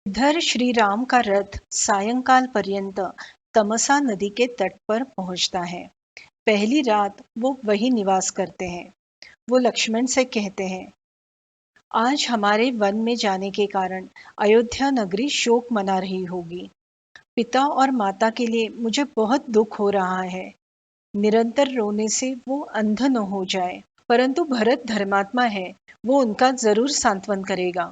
इधर श्री राम का रथ सायंकाल पर्यंत तमसा नदी के तट पर पहुंचता है। पहली रात वो वही निवास करते हैं। वो लक्ष्मण से कहते हैं, आज हमारे वन में जाने के कारण अयोध्या नगरी शोक मना रही होगी। पिता और माता के लिए मुझे बहुत दुख हो रहा है। निरंतर रोने से वो अंध न हो जाए। परंतु भरत धर्मात्मा है, वो उनका जरूर सांत्वन करेगा।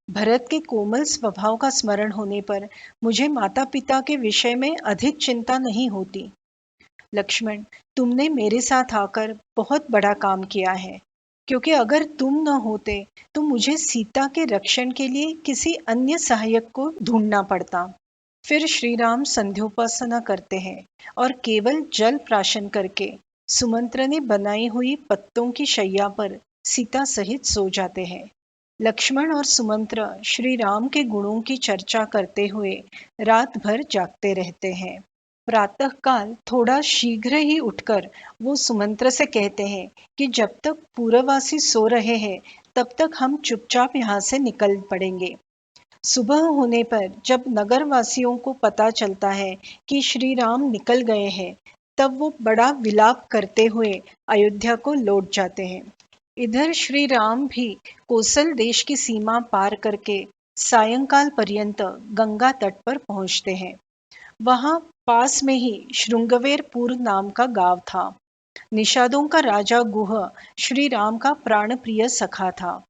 भरत के कोमल स्वभाव का स्मरण होने पर मुझे माता पिता के विषय में अधिक चिंता नहीं होती। लक्ष्मण, तुमने मेरे साथ आकर बहुत बड़ा काम किया है, क्योंकि अगर तुम न होते तो मुझे सीता के रक्षण के लिए किसी अन्य सहायक को ढूंढना पड़ता। फिर श्री राम संध्योपासना करते हैं और केवल जल प्राशन करके सुमंत्र ने बनाई हुई पत्तों की शैया पर सीता सहित सो जाते हैं। लक्ष्मण और सुमंत्र श्री राम के गुणों की चर्चा करते हुए रात भर जागते रहते हैं। प्रातःकाल थोड़ा शीघ्र ही उठकर वो सुमंत्र से कहते हैं कि जब तक पूर्ववासी सो रहे हैं तब तक हम चुपचाप यहाँ से निकल पड़ेंगे। सुबह होने पर जब नगर वासियों को पता चलता है कि श्री राम निकल गए हैं, तब वो बड़ा विलाप करते हुए अयोध्या को लौट जाते हैं। इधर श्री राम भी कोसल देश की सीमा पार करके सायंकाल पर्यंत गंगा तट पर पहुंचते हैं। वहां पास में ही श्रृंगवेरपुर नाम का गांव था। निषादों का राजा गुह श्री राम का प्राण प्रिय सखा था।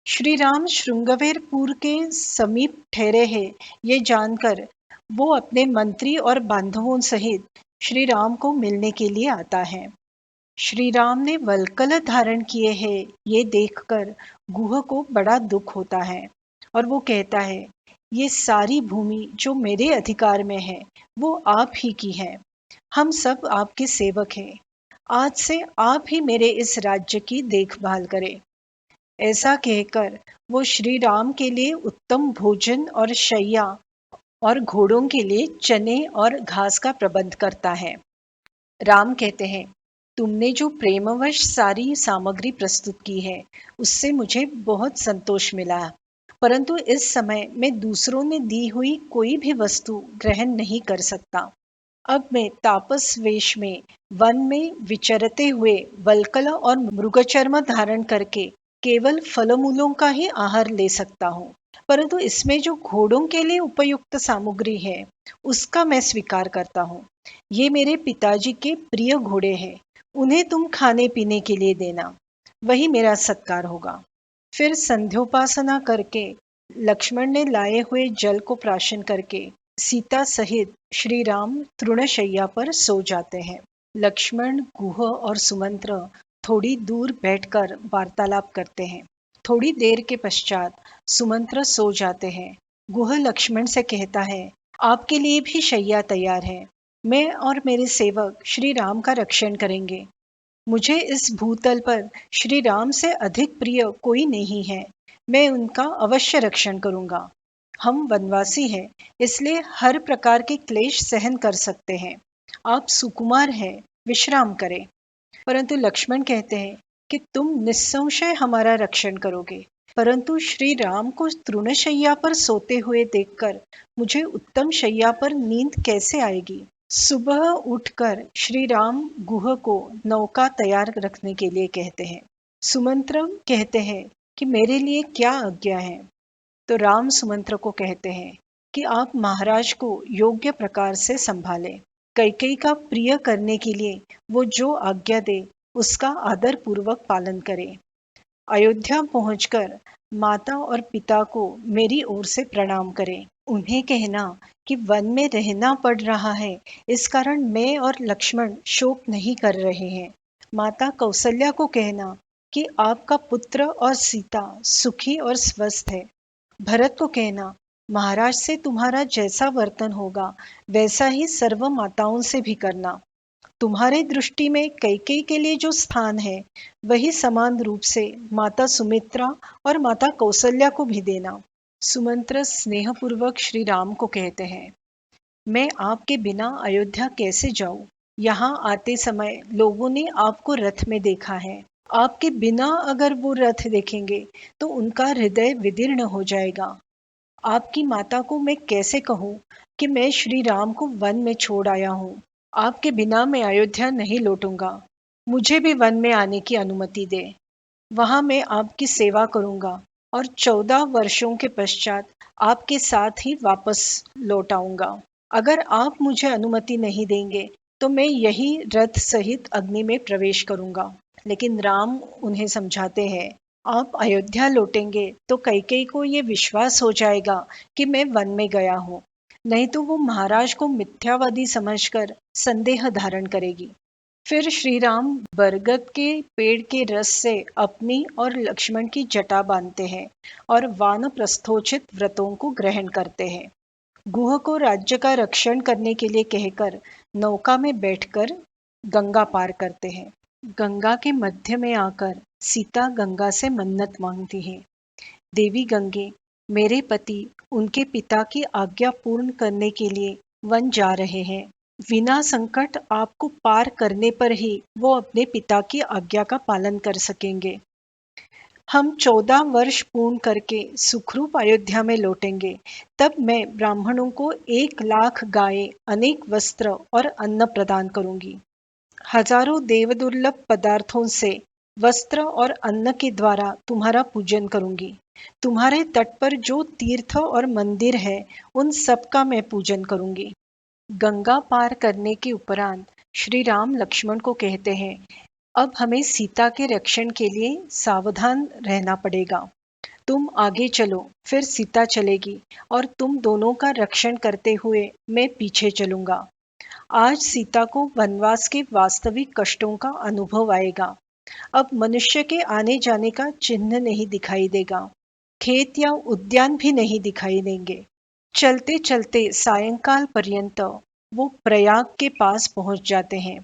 श्री राम श्रृंगवेरपुर के समीप ठहरे हैं, ये जानकर वो अपने मंत्री और बांधवों सहित श्री राम को मिलने के लिए आता है। श्री राम ने वल्कल धारण किए हैं, ये देखकर गुह को बड़ा दुख होता है और वो कहता है, ये सारी भूमि जो मेरे अधिकार में है वो आप ही की है। हम सब आपके सेवक हैं। आज से आप ही मेरे इस राज्य की देखभाल करें। ऐसा कहकर वो श्री राम के लिए उत्तम भोजन और शैया और घोड़ों के लिए चने और घास का प्रबंध करता है। राम कहते हैं, तुमने जो प्रेमवश सारी सामग्री प्रस्तुत की है उससे मुझे बहुत संतोष मिला, परंतु इस समय मैं दूसरों ने दी हुई कोई भी वस्तु ग्रहण नहीं कर सकता। अब मैं तापस वेश में वन में विचरते हुए वल्कल और मृगचर्म धारण करके केवल फलमूलों का ही आहार ले सकता हूँ, परंतु इसमें जो घोड़ों के लिए उपयुक्त सामग्री है उसका मैं स्वीकार करता हूँ। ये मेरे पिताजी के प्रिय घोड़े हैं, उन्हें तुम खाने पीने के लिए देना, वही मेरा सत्कार होगा। फिर संध्योपासना करके लक्ष्मण ने लाए हुए जल को प्राशन करके सीता सहित श्री राम तृणशैया पर सो जाते हैं। लक्ष्मण, गुह और सुमंत्र थोड़ी दूर बैठकर वार्तालाप करते हैं। थोड़ी देर के पश्चात सुमंत्र सो जाते हैं। गुह लक्ष्मण से कहता है, आपके लिए भी शैया तैयार है। मैं और मेरे सेवक श्री राम का रक्षण करेंगे। मुझे इस भूतल पर श्री राम से अधिक प्रिय कोई नहीं है। मैं उनका अवश्य रक्षण करूंगा। हम वनवासी हैं, इसलिए हर प्रकार के क्लेश सहन कर सकते हैं। आप सुकुमार हैं, विश्राम करें। परंतु लक्ष्मण कहते हैं कि तुम निस्संशय हमारा रक्षण करोगे, परंतु श्री राम को तृणशैया पर सोते हुए देखकर मुझे उत्तम शैया पर नींद कैसे आएगी। सुबह उठकर श्री राम गुह को नौका तैयार रखने के लिए कहते हैं। सुमंत्र कहते हैं कि मेरे लिए क्या आज्ञा है। तो राम सुमंत्र को कहते हैं कि आप महाराज को योग्य प्रकार से संभालें। कैकेयी का प्रिय करने के लिए वो जो आज्ञा दे उसका आदर पूर्वक पालन करें। अयोध्या पहुंचकर माता और पिता को मेरी ओर से प्रणाम करें। उन्हें कहना कि वन में रहना पड़ रहा है, इस कारण मैं और लक्ष्मण शोक नहीं कर रहे हैं। माता कौसल्या को कहना कि आपका पुत्र और सीता सुखी और स्वस्थ है। भरत को कहना, महाराज से तुम्हारा जैसा वर्तन होगा वैसा ही सर्व माताओं से भी करना। तुम्हारे दृष्टि में कैकेयी के लिए जो स्थान है वही समान रूप से माता सुमित्रा और माता कौसल्या को भी देना। सुमंत्र स्नेहपूर्वक श्री राम को कहते हैं, मैं आपके बिना अयोध्या कैसे जाऊं? यहाँ आते समय लोगों ने आपको रथ में देखा है। आपके बिना अगर वो रथ देखेंगे तो उनका हृदय विदीर्ण हो जाएगा। आपकी माता को मैं कैसे कहूँ कि मैं श्री राम को वन में छोड़ आया हूँ। आपके बिना मैं अयोध्या नहीं लौटूंगा। मुझे भी वन में आने की अनुमति दे। वहां मैं आपकी सेवा करूंगा और 14 वर्षों के पश्चात आपके साथ ही वापस लौट आऊंगा। अगर आप मुझे अनुमति नहीं देंगे तो मैं यही रथ सहित अग्नि में प्रवेश करूंगा। लेकिन राम उन्हें समझाते हैं, आप अयोध्या लौटेंगे तो कैकेयी को ये विश्वास हो जाएगा कि मैं वन में गया हूँ, नहीं तो वो महाराज को मिथ्यावादी समझकर संदेह धारण करेगी। फिर श्री राम बरगद के पेड़ के रस से अपनी और लक्ष्मण की जटा बांधते हैं और वानप्रस्थोचित व्रतों को ग्रहण करते हैं। गुह को राज्य का रक्षण करने के लिए कहकर नौका में बैठकर गंगा पार करते हैं। गंगा के मध्य में आकर सीता गंगा से मन्नत मांगती है, देवी गंगे, मेरे पति उनके पिता की आज्ञा पूर्ण करने के लिए वन जा रहे हैं। बिना संकट आपको पार करने पर ही वो अपने पिता की आज्ञा का पालन कर सकेंगे। हम 14 वर्ष पूर्ण करके सुखरूप अयोध्या में लौटेंगे। तब मैं ब्राह्मणों को 1 लाख गायें, अनेक वस्त्र और अन्न प्रदान करूंगी। हजारों देवदुर्लभ पदार्थों से वस्त्र और अन्न के द्वारा तुम्हारा पूजन करूंगी। तुम्हारे तट पर जो तीर्थ और मंदिर है उन सब का मैं पूजन करूंगी। गंगा पार करने के उपरांत श्री राम लक्ष्मण को कहते हैं, अब हमें सीता के रक्षण के लिए सावधान रहना पड़ेगा। तुम आगे चलो, फिर सीता चलेगी और तुम दोनों का रक्षण करते हुए मैं पीछे चलूंगा। आज सीता को वनवास के वास्तविक कष्टों का अनुभव आएगा। अब मनुष्य के आने जाने का चिन्ह नहीं दिखाई देगा। खेत या उद्यान भी नहीं दिखाई देंगे। चलते चलते सायंकाल पर्यंत वो प्रयाग के पास पहुंच जाते हैं।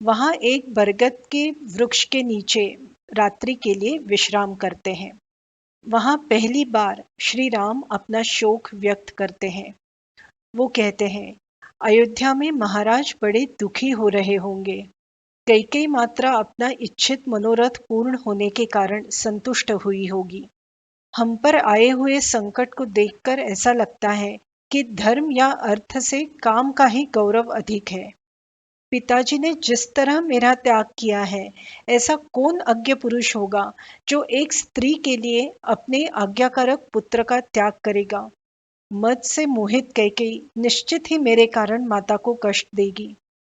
वहां एक बरगद के वृक्ष के नीचे रात्रि के लिए विश्राम करते हैं। वहां पहली बार श्री राम अपना शोक व्यक्त करते हैं। वो कहते हैं, अयोध्या में महाराज बड़े दुखी हो रहे होंगे। कैकेयी मात्रा अपना इच्छित मनोरथ पूर्ण होने के कारण संतुष्ट हुई होगी। हम पर आए हुए संकट को देखकर ऐसा लगता है कि धर्म या अर्थ से काम का ही गौरव अधिक है। पिताजी ने जिस तरह मेरा त्याग किया है, ऐसा कौन अज्ञ पुरुष होगा जो एक स्त्री के लिए अपने आज्ञाकारक पुत्र का त्याग करेगा। मद से मोहित कैकेयी निश्चित ही मेरे कारण माता को कष्ट देगी।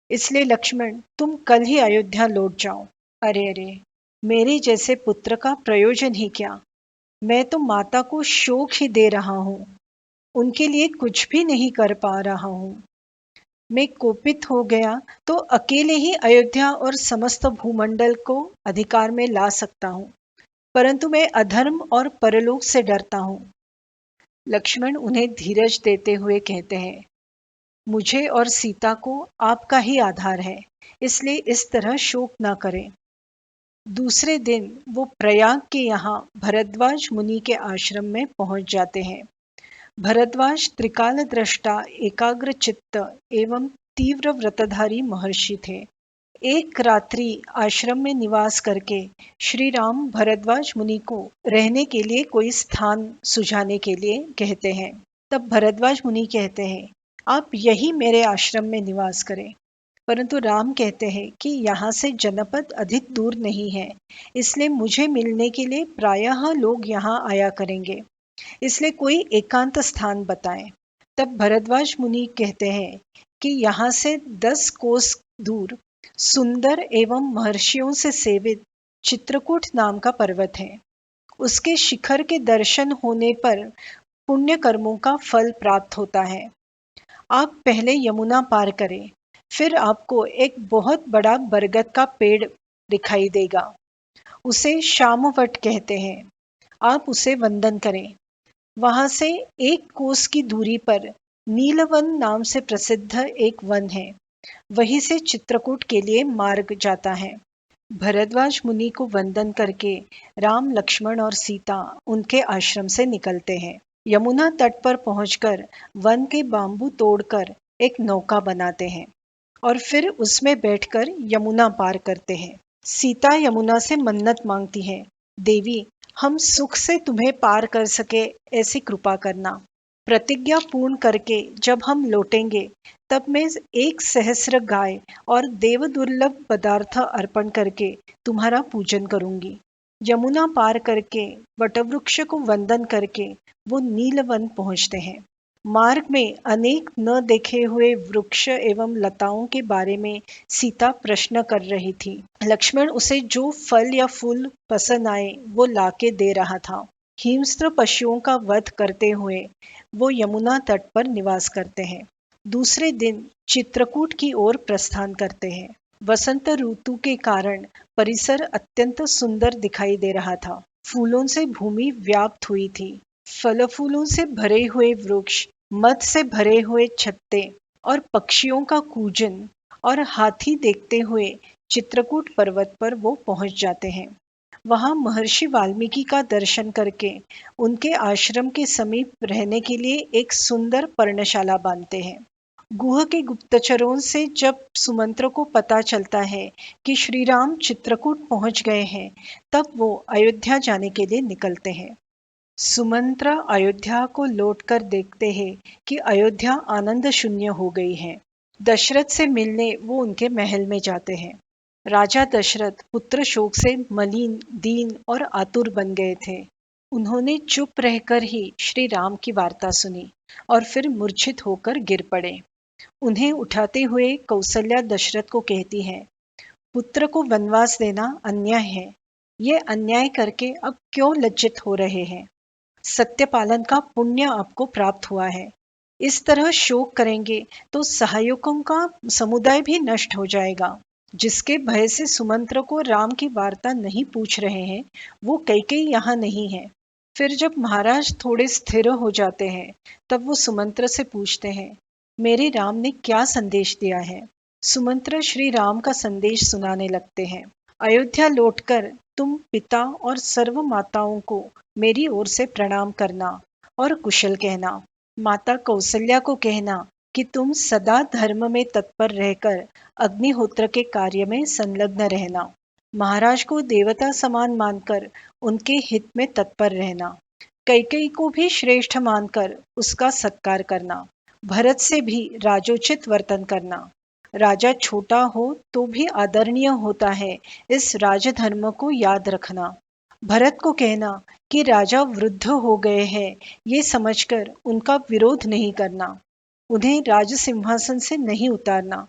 इसलिए लक्ष्मण, तुम कल ही अयोध्या लौट जाओ। अरे अरे, मेरे जैसे पुत्र का प्रयोजन ही क्या। मैं तो माता को शोक ही दे रहा हूँ, उनके लिए कुछ भी नहीं कर पा रहा हूँ। मैं कोपित हो गया तो अकेले ही अयोध्या और समस्त भूमंडल को अधिकार में ला सकता हूँ, परंतु मैं अधर्म और परलोक से डरता हूँ। लक्ष्मण उन्हें धीरज देते हुए कहते हैं, मुझे और सीता को आपका ही आधार है, इसलिए इस तरह शोक ना करें। दूसरे दिन वो प्रयाग के यहाँ भरद्वाज मुनि के आश्रम में पहुंच जाते हैं। भरद्वाज त्रिकाल दृष्टा, एकाग्र चित्त एवं तीव्र व्रतधारी महर्षि थे। एक रात्रि आश्रम में निवास करके श्री राम भरद्वाज मुनि को रहने के लिए कोई स्थान सुझाने के लिए कहते हैं। तब भरद्वाज मुनि कहते हैं, आप यही मेरे आश्रम में निवास करें। परंतु राम कहते हैं कि यहाँ से जनपद अधिक दूर नहीं है, इसलिए मुझे मिलने के लिए प्रायः लोग यहाँ आया करेंगे, इसलिए कोई एकांत स्थान बताएं। तब भरद्वाज मुनि कहते हैं कि यहाँ से 10 कोस दूर सुंदर एवं महर्षियों से सेवित चित्रकूट नाम का पर्वत है। उसके शिखर के दर्शन होने पर पुण्य कर्मों का फल प्राप्त होता है। आप पहले यमुना पार करें, फिर आपको एक बहुत बड़ा बरगद का पेड़ दिखाई देगा। उसे शामवट कहते हैं। आप उसे वंदन करें। वहां से 1 कोस की दूरी पर नीलवन नाम से प्रसिद्ध एक वन है। वहीं से चित्रकूट के लिए मार्ग जाता है। भरद्वाज मुनि को वंदन करके राम, लक्ष्मण और सीता उनके आश्रम से निकलते हैं। यमुना तट पर पहुंचकर वन के बांबू तोड़कर एक नौका बनाते हैं और फिर उसमें बैठकर यमुना पार करते हैं। सीता यमुना से मन्नत मांगती है, देवी, हम सुख से तुम्हें पार कर सके ऐसी कृपा करना। प्रतिज्ञा पूर्ण करके जब हम लौटेंगे, तब मैं 1 सहस्र गाय और देवदुर्लभ पदार्थ अर्पण करके तुम्हारा पूजन करूंगी। यमुना पार करके वटवृक्ष को वंदन करके वो नीलवन पहुंचते हैं। मार्ग में अनेक न देखे हुए वृक्ष एवं लताओं के बारे में सीता प्रश्न कर रही थी। लक्ष्मण उसे जो फल या फूल पसंद आए वो लाके दे रहा था। हिंस्र पशुओं का वध करते हुए वो यमुना तट पर निवास करते हैं। दूसरे दिन चित्रकूट की ओर प्रस्थान करते हैं। वसंत ऋतु के कारण परिसर अत्यंत सुंदर दिखाई दे रहा था। फूलों से भूमि व्याप्त हुई थी। फल फूलों से भरे हुए वृक्ष, मध से भरे हुए छत्ते और पक्षियों का कूजन और हाथी देखते हुए चित्रकूट पर्वत पर वो पहुंच जाते हैं। वहां महर्षि वाल्मीकि का दर्शन करके उनके आश्रम के समीप रहने के लिए एक सुंदर पर्णशाला बांधते हैं। गुह के गुप्तचरों से जब सुमंत्र को पता चलता है कि श्री राम चित्रकूट पहुंच गए हैं, तब वो अयोध्या जाने के लिए निकलते हैं। सुमंत्र अयोध्या को लौटकर देखते हैं कि अयोध्या आनंद शून्य हो गई है। दशरथ से मिलने वो उनके महल में जाते हैं। राजा दशरथ पुत्र शोक से मलिन, दीन और आतुर बन गए थे। उन्होंने चुप रहकर ही श्री राम की वार्ता सुनी और फिर मूर्छित होकर गिर पड़े। उन्हें उठाते हुए कौसल्या दशरथ को कहती है, पुत्र को वनवास देना अन्याय है। ये अन्याय करके अब क्यों लज्जित हो रहे हैं? सत्यपालन का पुण्य आपको प्राप्त हुआ है। इस तरह शोक करेंगे तो सहायकों का समुदाय भी नष्ट हो जाएगा। जिसके भय से सुमंत्र को राम की वार्ता नहीं पूछ रहे हैं, वो कैकेयी यहाँ नहीं है। फिर जब महाराज थोड़े स्थिर हो जाते हैं, तब वो सुमंत्र से पूछते हैं, मेरे राम ने क्या संदेश दिया है? सुमंत्र श्री राम का संदेश सुनाने लगते हैं। अयोध्या लौटकर तुम पिता और सर्व माताओं को मेरी ओर से प्रणाम करना और कुशल कहना। माता कौसल्या को कहना कि तुम सदा धर्म में तत्पर रहकर अग्निहोत्र के कार्य में संलग्न रहना। महाराज को देवता समान मानकर उनके हित में तत्पर रहना। कैकेयी को भी श्रेष्ठ मानकर उसका सत्कार करना। भरत से भी राजोचित वर्तन करना। राजा छोटा हो तो भी आदरणीय होता है, इस राजधर्म को याद रखना। भरत को कहना कि राजा वृद्ध हो गए हैं, ये समझकर उनका विरोध नहीं करना। उन्हें राज सिंहासन से नहीं उतारना।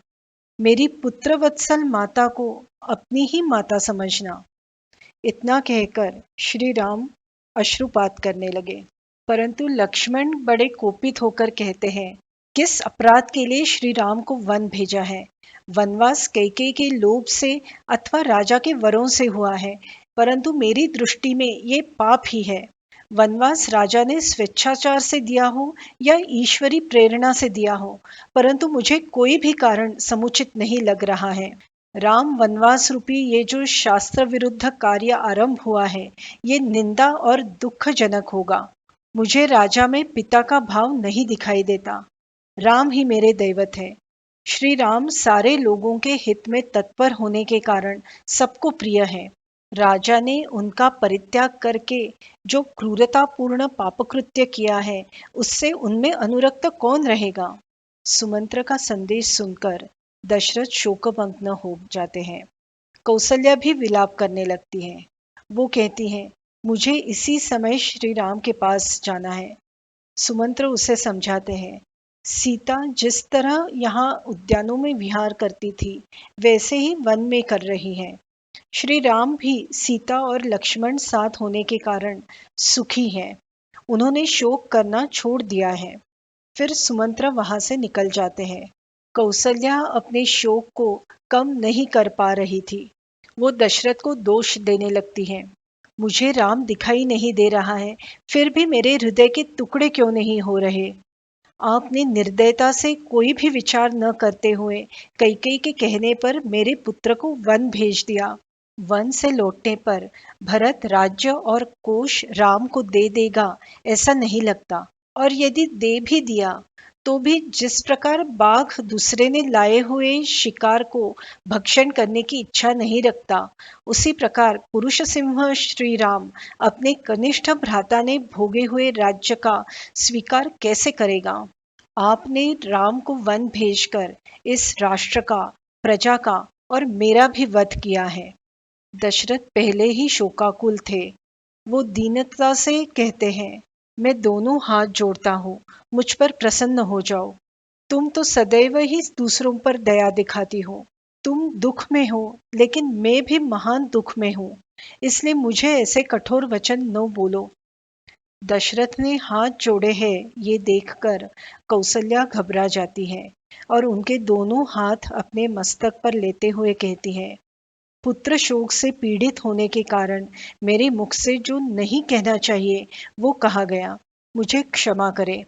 मेरी पुत्र वत्सल माता को अपनी ही माता समझना। इतना कहकर श्री राम अश्रुपात करने लगे। परंतु लक्ष्मण बड़े कोपित होकर कहते हैं, किस अपराध के लिए श्री राम को वन भेजा है? वनवास कैकेयी के लोभ से अथवा राजा के वरों से हुआ है, परंतु मेरी दृष्टि में ये पाप ही है। वनवास राजा ने स्वेच्छाचार से दिया हो या ईश्वरी प्रेरणा से दिया हो, परंतु मुझे कोई भी कारण समुचित नहीं लग रहा है। राम वनवास रूपी ये जो शास्त्र विरुद्ध कार्य आरंभ हुआ है, ये निंदा और दुखजनक होगा। मुझे राजा में पिता का भाव नहीं दिखाई देता। राम ही मेरे दैवत है। श्री राम सारे लोगों के हित में तत्पर होने के कारण सबको प्रिय है। राजा ने उनका परित्याग करके जो क्रूरतापूर्ण पापकृत्य किया है, उससे उनमें अनुरक्त कौन रहेगा? सुमंत्र का संदेश सुनकर दशरथ शोकमग्न हो जाते हैं। कौसल्या भी विलाप करने लगती है। वो कहती हैं, मुझे इसी समय श्री राम के पास जाना है। सुमंत्र उसे समझाते हैं, सीता जिस तरह यहाँ उद्यानों में विहार करती थी, वैसे ही वन में कर रही है। श्री राम भी सीता और लक्ष्मण साथ होने के कारण सुखी हैं। उन्होंने शोक करना छोड़ दिया है। फिर सुमंत्र वहां से निकल जाते हैं। कौसल्या अपने शोक को कम नहीं कर पा रही थी। वो दशरथ को दोष देने लगती है। मुझे राम दिखाई नहीं दे रहा है, फिर भी मेरे हृदय के टुकड़े क्यों नहीं हो रहे? आपने निर्दयता से कोई भी विचार न करते हुए कैकेयी के कहने पर मेरे पुत्र को वन भेज दिया। वन से लौटने पर भरत राज्य और कोष राम को दे देगा, ऐसा नहीं लगता। और यदि दे भी दिया तो भी जिस प्रकार बाघ दूसरे ने लाए हुए शिकार को भक्षण करने की इच्छा नहीं रखता, उसी प्रकार पुरुष सिंह श्री राम अपने कनिष्ठ भ्राता ने भोगे हुए राज्य का स्वीकार कैसे करेगा? आपने राम को वन भेजकर इस राष्ट्र का, प्रजा का और मेरा भी वध किया है। दशरथ पहले ही शोकाकुल थे। वो दीनता से कहते हैं, मैं दोनों हाथ जोड़ता हूँ, मुझ पर प्रसन्न हो जाओ। तुम तो सदैव ही दूसरों पर दया दिखाती हो। तुम दुख में हो, लेकिन मैं भी महान दुख में हूँ, इसलिए मुझे ऐसे कठोर वचन न बोलो। दशरथ ने हाथ जोड़े हैं ये देखकर कौसल्या घबरा जाती है और उनके दोनों हाथ अपने मस्तक पर लेते हुए कहती है, पुत्र शोक से पीड़ित होने के कारण मेरे मुख से जो नहीं कहना चाहिए वो कहा गया, मुझे क्षमा करे।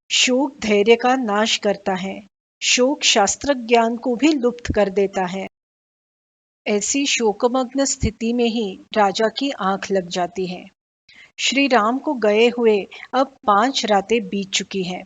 शोक धैर्य का नाश करता है, शोक शास्त्र ज्ञान को भी लुप्त कर देता है। ऐसी शोकमग्न स्थिति में ही राजा की आंख लग जाती है। श्री राम को गए हुए अब 5 रातें बीत चुकी हैं।